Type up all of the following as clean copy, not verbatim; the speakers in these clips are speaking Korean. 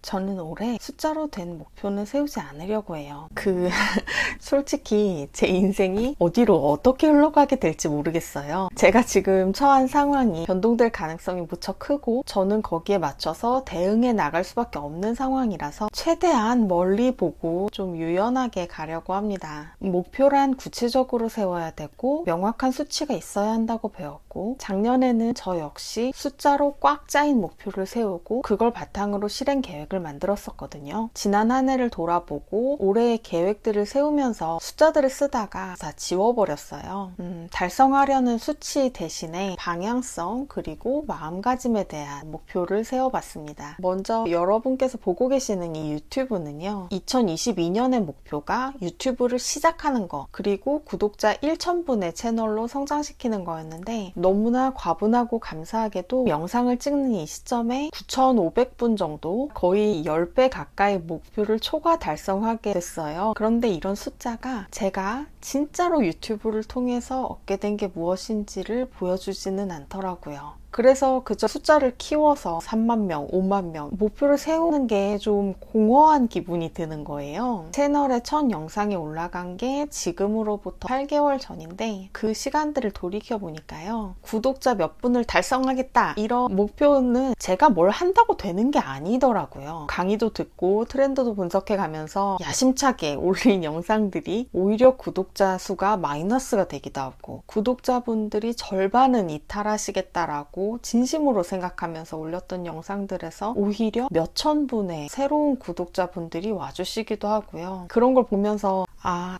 저는 올해 숫자로 된 목표는 세우지 않으려고 해요. 솔직히 제 인생이 어디로 어떻게 흘러가게 될지 모르겠어요. 제가 지금 처한 상황이 변동될 가능성이 무척 크고 저는 거기에 맞춰서 대응해 나갈 수밖에 없는 상황이라서 최대한 멀리 보고 좀 유연하게 가려고 합니다. 목표란 구체적으로 세워야 되고 명확한 수치가 있어야 한다고 배웠고, 작년에는 저 역시 숫자로 꽉 짜인 목표를 세우고 그걸 바탕으로 실행 계획을 만들었었거든요. 지난 한 해를 돌아보고 올해의 계획들을 세우면서 숫자들을 쓰다가 다 지워버렸어요. 달성하려는 수치 대신에 방향성 그리고 마음가짐에 대한 목표를 세워봤습니다. 먼저 여러분께서 보고 계시는 이 유튜브는요, 2022년의 목표가 유튜브를 시작하는 거 그리고 구독자 1,000분의 채널로 성장시키는 거였는데, 너무나 과분하고 감사하게도 영상을 찍는 이 시점에 9,500분 정도, 거의 10배 가까이 목표를 초과 달성하게 됐어요. 그런데 이런 숫자가 제가 진짜로 유튜브를 통해서 얻게 된 게 무엇인지를 보여주지는 않더라고요. 그래서 그저 숫자를 키워서 3만 명, 5만 명 목표를 세우는 게 좀 공허한 기분이 드는 거예요. 채널에 첫 영상이 올라간 게 지금으로부터 8개월 전인데, 그 시간들을 돌이켜보니까요, 구독자 몇 분을 달성하겠다 이런 목표는 제가 뭘 한다고 되는 게 아니더라고요. 강의도 듣고 트렌드도 분석해가면서 야심차게 올린 영상들이 오히려 구독자 수가 마이너스가 되기도 하고, 구독자분들이 절반은 이탈하시겠다라고 진심으로 생각하면서 올렸던 영상들에서 오히려 몇천 분의 새로운 구독자분들이 와주시기도 하고요. 그런 걸 보면서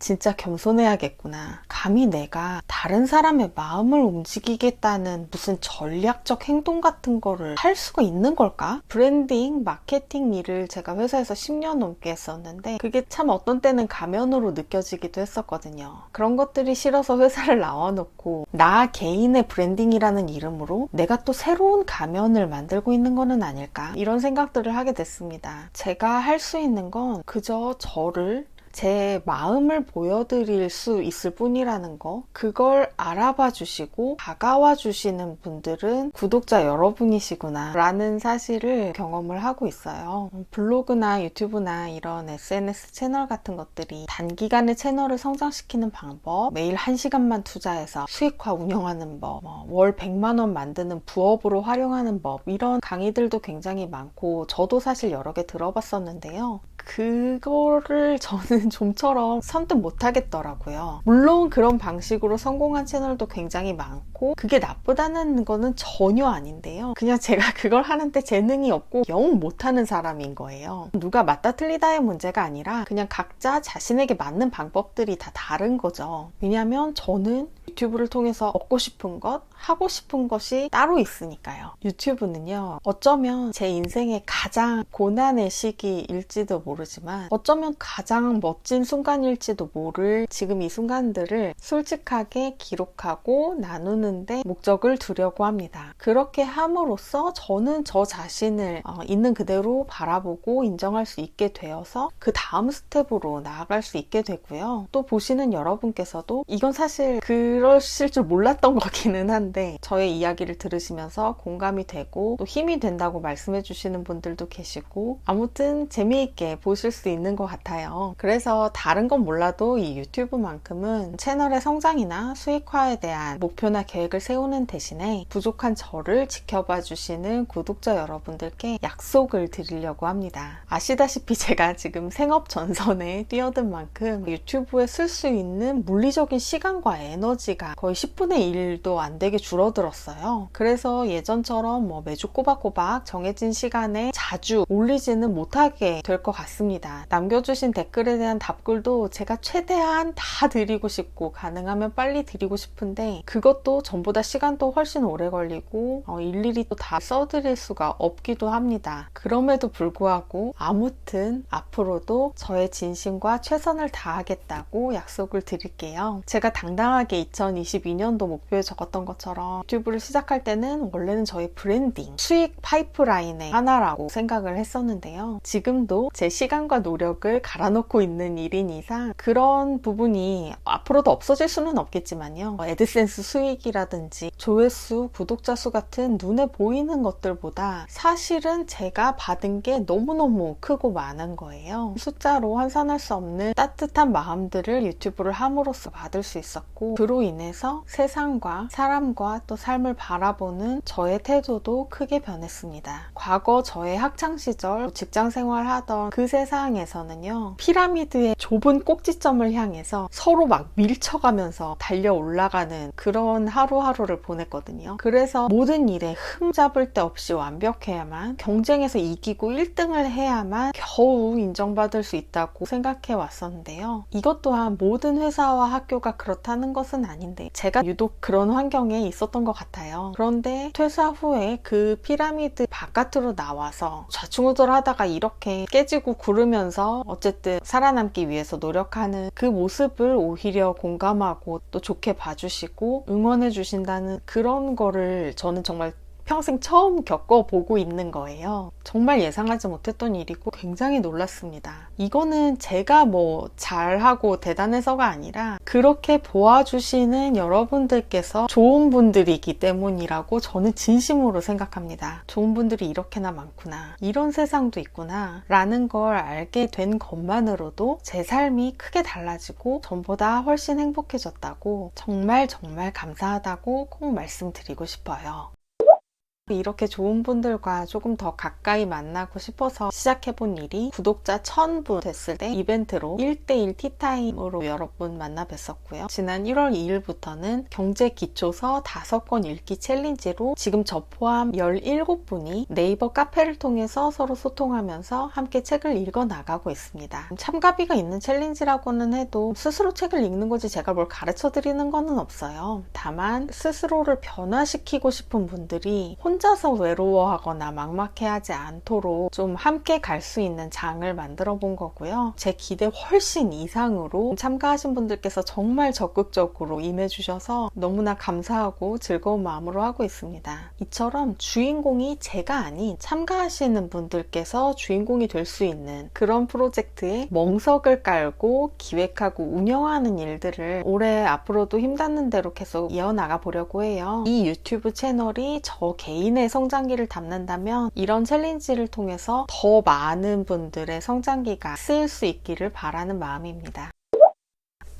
진짜 겸손해야겠구나. 감히 내가 다른 사람의 마음을 움직이겠다는 무슨 전략적 행동 같은 거를 할 수가 있는 걸까? 브랜딩, 마케팅 일을 제가 회사에서 10년 넘게 했었는데 그게 참 어떤 때는 가면으로 느껴지기도 했었거든요. 그런 것들이 싫어서 회사를 나와놓고 나 개인의 브랜딩이라는 이름으로 내가 또 새로운 가면을 만들고 있는 거는 아닐까? 이런 생각들을 하게 됐습니다. 제가 할 수 있는 건 그저 저를, 제 마음을 보여드릴 수 있을 뿐이라는 거, 그걸 알아봐 주시고 다가와 주시는 분들은 구독자 여러분이시구나 라는 사실을 경험을 하고 있어요. 블로그나 유튜브나 이런 SNS 채널 같은 것들이 단기간에 채널을 성장시키는 방법, 매일 1시간만 투자해서 수익화 운영하는 법, 월 100만 원 만드는 부업으로 활용하는 법, 이런 강의들도 굉장히 많고 저도 사실 여러 개 들어봤었는데요. 그거를 저는 좀처럼 선뜻 못하겠더라고요. 물론 그런 방식으로 성공한 채널도 굉장히 많고 그게 나쁘다는 거는 전혀 아닌데요. 그냥 제가 그걸 하는데 재능이 없고 영 못하는 사람인 거예요. 누가 맞다 틀리다의 문제가 아니라 그냥 각자 자신에게 맞는 방법들이 다 다른 거죠. 왜냐하면 저는 유튜브를 통해서 얻고 싶은 것, 하고 싶은 것이 따로 있으니까요. 유튜브는요, 어쩌면 제 인생의 가장 고난의 시기일지도 모르지만 어쩌면 가장 멋진 순간일지도 모를 지금 이 순간들을 솔직하게 기록하고 나누는데 목적을 두려고 합니다. 그렇게 함으로써 저는 저 자신을 있는 그대로 바라보고 인정할 수 있게 되어서 그 다음 스텝으로 나아갈 수 있게 되고요. 또 보시는 여러분께서도 이건 사실 그러실 줄 몰랐던 거기는 한데 저의 이야기를 들으시면서 공감이 되고 또 힘이 된다고 말씀해 주시는 분들도 계시고, 아무튼 재미있게 보실 수 있는 것 같아요. 그래서 다른 건 몰라도 이 유튜브만큼은 채널의 성장이나 수익화에 대한 목표나 계획을 세우는 대신에 부족한 저를 지켜봐 주시는 구독자 여러분들께 약속을 드리려고 합니다. 아시다시피 제가 지금 생업 전선에 뛰어든 만큼 유튜브에 쓸 수 있는 물리적인 시간과 에너지가 거의 10분의 1도 안 되게 줄어들었어요. 그래서 예전처럼 매주 꼬박꼬박 정해진 시간에 자주 올리지는 못하게 될 것 같습니다. 남겨주신 댓글에 대한 답글도 제가 최대한 다 드리고 싶고 가능하면 빨리 드리고 싶은데 그것도 전보다 시간도 훨씬 오래 걸리고 일일이 또 다 써드릴 수가 없기도 합니다. 그럼에도 불구하고 아무튼 앞으로도 저의 진심과 최선을 다하겠다고 약속을 드릴게요. 제가 당당하게 2022년도 목표에 적었던 것처럼 유튜브를 시작할 때는 원래는 저의 브랜딩, 수익 파이프라인의 하나라고 생각을 했었는데요. 지금도 제 시간과 노력을 갈아넣고 있는 일인 이상 그런 부분이 앞으로도 없어질 수는 없겠지만요. 애드센스 수익이라든지 조회수, 구독자 수 같은 눈에 보이는 것들보다 사실은 제가 받은 게 너무너무 크고 많은 거예요. 숫자로 환산할 수 없는 따뜻한 마음들을 유튜브를 함으로써 받을 수 있었고, 그로 인해서 세상과 사람과 또 삶을 바라보는 저의 태도도 크게 변했습니다. 과거 저의 학창시절 직장 생활하던 그 세상에서는요, 피라미드의 좁은 꼭지점을 향해서 서로 막 밀쳐가면서 달려 올라가는 그런 하루하루를 보냈거든요. 그래서 모든 일에 흠잡을 데 없이 완벽해야만, 경쟁에서 이기고 1등을 해야만 겨우 인정받을 수 있다고 생각해 왔었는데요. 이것 또한 모든 회사와 학교가 그렇다는 것은 아닌데 제가 유독 그런 환경에 있었던 것 같아요. 그런데 퇴사 후에 그 피라미드 바깥으로 나와서 좌충우돌하다가 이렇게 깨지고 구르면서 어쨌든 살아남기 위해서 노력하는 그 모습을 오히려 공감하고 또 좋게 봐주시고 응원해 주신다는 그런 거를 저는 정말 평생 처음 겪어보고 있는 거예요. 정말 예상하지 못했던 일이고 굉장히 놀랐습니다. 이거는 제가 뭐 잘하고 대단해서가 아니라 그렇게 보아주시는 여러분들께서 좋은 분들이기 때문이라고 저는 진심으로 생각합니다. 좋은 분들이 이렇게나 많구나, 이런 세상도 있구나 라는 걸 알게 된 것만으로도 제 삶이 크게 달라지고 전보다 훨씬 행복해졌다고, 정말 감사하다고 꼭 말씀드리고 싶어요. 이렇게 좋은 분들과 조금 더 가까이 만나고 싶어서 시작해본 일이 구독자 1000분 됐을 때 이벤트로 1대1 티타임으로 여러분 만나 뵀었고요. 지난 1월 2일부터는 경제 기초서 5권 읽기 챌린지로 지금 저 포함 17분이 네이버 카페를 통해서 서로 소통하면서 함께 책을 읽어 나가고 있습니다. 참가비가 있는 챌린지라고는 해도 스스로 책을 읽는 거지 제가 뭘 가르쳐 드리는 거는 없어요. 다만 스스로를 변화시키고 싶은 분들이 혼자서 외로워하거나 막막해하지 않도록 좀 함께 갈 수 있는 장을 만들어 본 거고요. 제 기대 훨씬 이상으로 참가하신 분들께서 정말 적극적으로 임해주셔서 너무나 감사하고 즐거운 마음으로 하고 있습니다. 이처럼 주인공이 제가 아닌 참가하시는 분들께서 주인공이 될 수 있는 그런 프로젝트에 멍석을 깔고 기획하고 운영하는 일들을 올해 앞으로도 힘닿는 대로 계속 이어나가 보려고 해요. 이 유튜브 채널이 저 개인의 성장기를 담는다면 이런 챌린지를 통해서 더 많은 분들의 성장기가 쓰일 수 있기를 바라는 마음입니다.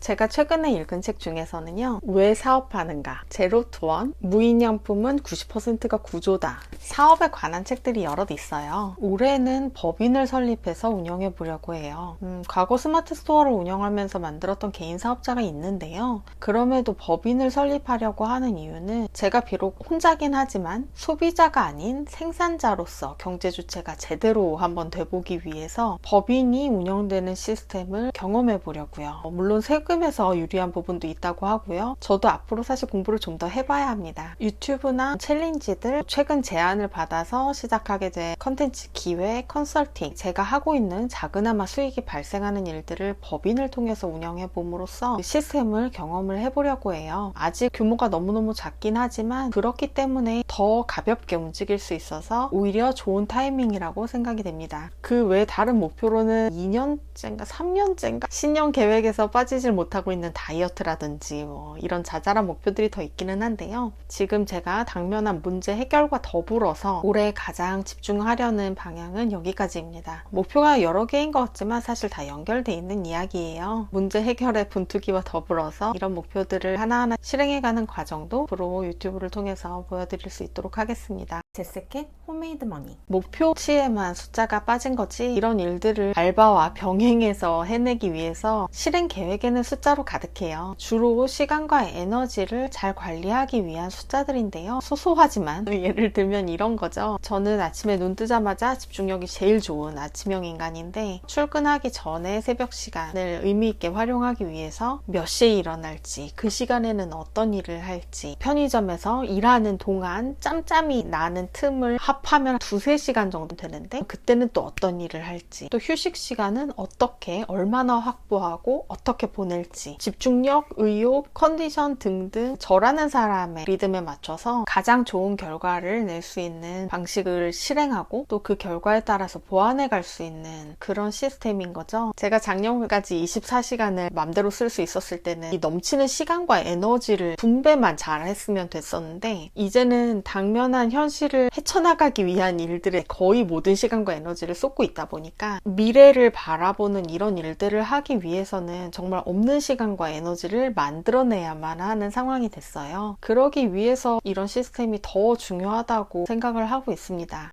제가 최근에 읽은 책 중에서는요, 왜 사업하는가, 제로 투 원, 무인양품은 90%가 구조다, 사업에 관한 책들이 여럿 있어요. 올해는 법인을 설립해서 운영해 보려고 해요. 과거 스마트 스토어를 운영하면서 만들었던 개인 사업자가 있는데요. 그럼에도 법인을 설립하려고 하는 이유는 제가 비록 혼자긴 하지만 소비자가 아닌 생산자로서 경제 주체가 제대로 한번 돼보기 위해서 법인이 운영되는 시스템을 경험해 보려고요. 물론 세금에서 유리한 부분도 있다고 하고요. 저도 앞으로 사실 공부를 좀 더 해봐야 합니다. 유튜브나 챌린지들, 최근 제안을 받아서 시작하게 된 컨텐츠 기획, 컨설팅, 제가 하고 있는 작으나마 수익이 발생하는 일들을 법인을 통해서 운영해 봄으로써 시스템을 경험을 해보려고 해요. 아직 규모가 너무너무 작긴 하지만 그렇기 때문에 더 가볍게 움직일 수 있어서 오히려 좋은 타이밍이라고 생각이 됩니다. 그 외 다른 목표로는 2년째인가 3년째인가 신년 계획에서 빠지질 못하고 있는 다이어트라든지 뭐 이런 자잘한 목표들이 더 있기는 한데요. 지금 제가 당면한 문제 해결과 더불어서 올해 가장 집중하려는 방향은 여기까지입니다. 목표가 여러 개인 것 같지만 사실 다 연결돼 있는 이야기예요. 문제 해결의 분투기와 더불어서 이런 목표들을 하나하나 실행해가는 과정도 앞으로 유튜브를 통해서 보여드릴 수 있도록 하겠습니다. 제스켓 홈메이드 머니. 목표치에만 숫자가 빠진 거지 이런 일들을 알바와 병행해서 해내기 위해서 실행 계획에는 숫자로 가득해요. 주로 시간과 에너지를 잘 관리하기 위한 숫자들인데요. 소소하지만 예를 들면 이런 거죠. 저는 아침에 눈 뜨자마자 집중력이 제일 좋은 아침형 인간인데 출근하기 전에 새벽 시간을 의미 있게 활용하기 위해서 몇 시에 일어날지, 그 시간에는 어떤 일을 할지, 편의점에서 일하는 동안 짬짬이 나는 틈을 합하면 2-3시간 정도 되는데 그때는 또 어떤 일을 할지, 또 휴식 시간은 어떻게 얼마나 확보하고 어떻게 보낼지, 집중력, 의욕, 컨디션 등등 저라는 사람의 리듬에 맞춰서 가장 좋은 결과를 낼 수 있는 방식을 실행하고 또 그 결과에 따라서 보완해 갈 수 있는 그런 시스템인 거죠. 제가 작년까지 24시간을 맘대로 쓸 수 있었을 때는 이 넘치는 시간과 에너지를 분배만 잘 했으면 됐었는데, 이제는 당면한 현실을 헤쳐나가기 위한 일들에 거의 모든 시간과 에너지를 쏟고 있다 보니까 미래를 바라보는 이런 일들을 하기 위해서는 정말 없는 시간과 에너지를 만들어내야만 하는 상황이 됐어요. 그러기 위해서 이런 시스템이 더 중요하다고 생각을 하고 있습니다.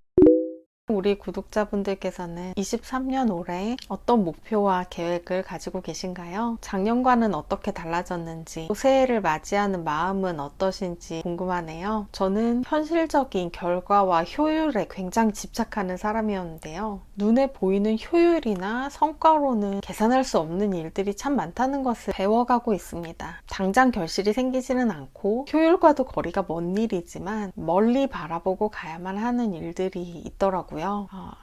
우리 구독자분들께서는 23년 올해 어떤 목표와 계획을 가지고 계신가요? 작년과는 어떻게 달라졌는지, 또 새해를 맞이하는 마음은 어떠신지 궁금하네요. 저는 현실적인 결과와 효율에 굉장히 집착하는 사람이었는데요. 눈에 보이는 효율이나 성과로는 계산할 수 없는 일들이 참 많다는 것을 배워가고 있습니다. 당장 결실이 생기지는 않고 효율과도 거리가 먼 일이지만 멀리 바라보고 가야만 하는 일들이 있더라고요.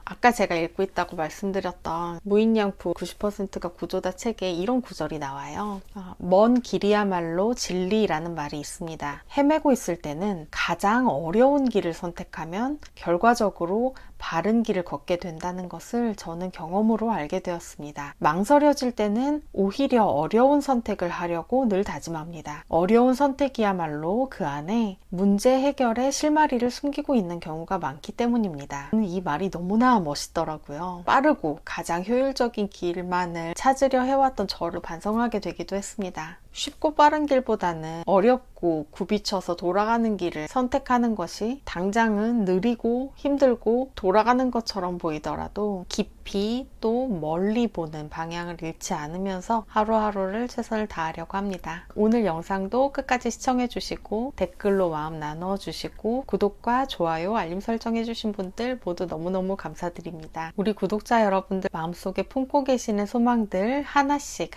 아까 제가 읽고 있다고 말씀드렸던 무인양품 90%가 구조다 책에 이런 구절이 나와요. 먼 길이야말로 진리라는 말이 있습니다. 헤매고 있을 때는 가장 어려운 길을 선택하면 결과적으로 바른 길을 걷게 된다는 것을 저는 경험으로 알게 되었습니다. 망설여질 때는 오히려 어려운 선택을 하려고 늘 다짐합니다. 어려운 선택이야말로 그 안에 문제 해결의 실마리를 숨기고 있는 경우가 많기 때문입니다. 이 말이 너무나 멋있더라고요. 빠르고 가장 효율적인 길만을 찾으려 해왔던 저를 반성하게 되기도 했습니다. 쉽고 빠른 길보다는 어렵고 굽이쳐서 돌아가는 길을 선택하는 것이 당장은 느리고 힘들고 돌아가는 것처럼 보이더라도 깊이 또 멀리 보는 방향을 잃지 않으면서 하루하루를 최선을 다하려고 합니다. 오늘 영상도 끝까지 시청해 주시고 댓글로 마음 나눠 주시고 구독과 좋아요, 알림 설정해 주신 분들 모두 너무너무 감사드립니다. 우리 구독자 여러분들 마음속에 품고 계시는 소망들 하나씩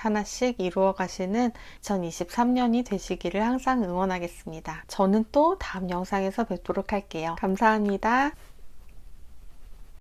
이루어 가시는 2023년이 되시기를 항상 응원하겠습니다. 저는 또 다음 영상에서 뵙도록 할게요. 감사합니다.